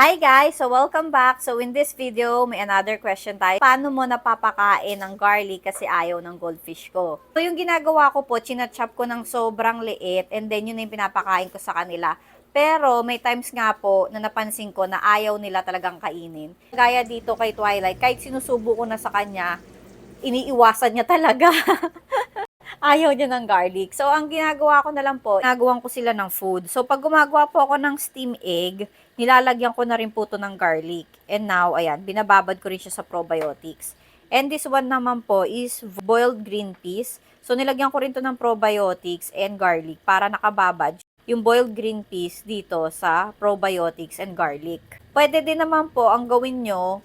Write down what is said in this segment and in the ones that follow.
Hi guys! So welcome back. So in this video, may another question tayo. Paano mo napapakain ng garlic kasi ayaw ng goldfish ko? So yung ginagawa ko po, chinachop ko ng sobrang liit and then yun na yung pinapakain ko sa kanila. Pero may times nga po na napansin ko na ayaw nila talagang kainin. Gaya dito kay Twilight, kahit sinusubo ko na sa kanya, iniiwasan niya talaga. Ayaw niya ng garlic. So, ang ginagawa ko na lang po, ginagawan ko sila ng food. So, pag gumagawa po ako ng steam egg, nilalagyan ko na rin po to ng garlic. And now, ayan, binababad ko rin siya sa probiotics. And this one naman po is boiled green peas. So, nilagyan ko rin to ng probiotics and garlic para nakababad yung boiled green peas dito sa probiotics and garlic. Pwede din naman po ang gawin nyo,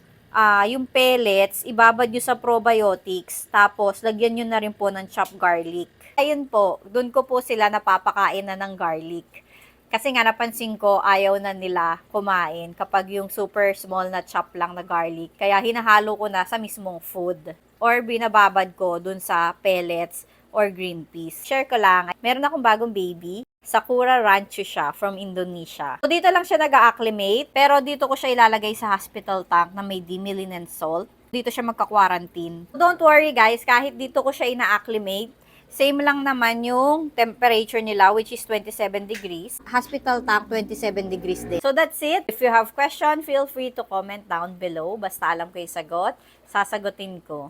yung pellets, ibabad nyo sa probiotics, tapos lagyan nyo na rin po ng chopped garlic. Ayun po, dun ko po sila napapakain na ng garlic. Kasi nga napansin ko, ayaw na nila kumain kapag yung super small na chop lang na garlic. Kaya hinahalo ko na sa mismong food. Or binababad ko dun sa pellets or green peas. Share ko lang, meron akong bagong baby. Sakura Rancho siya, from Indonesia. So, dito lang siya nag-acclimate, pero dito ko siya ilalagay sa hospital tank na may dimilin and salt. Dito siya magka-quarantine. So, don't worry guys, kahit dito ko siya ina-acclimate, same lang naman yung temperature nila, which is 27 degrees. Hospital tank, 27 degrees din. So, that's it. If you have question, feel free to comment down below. Basta alam ko yung sagot, sasagutin ko.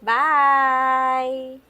Bye!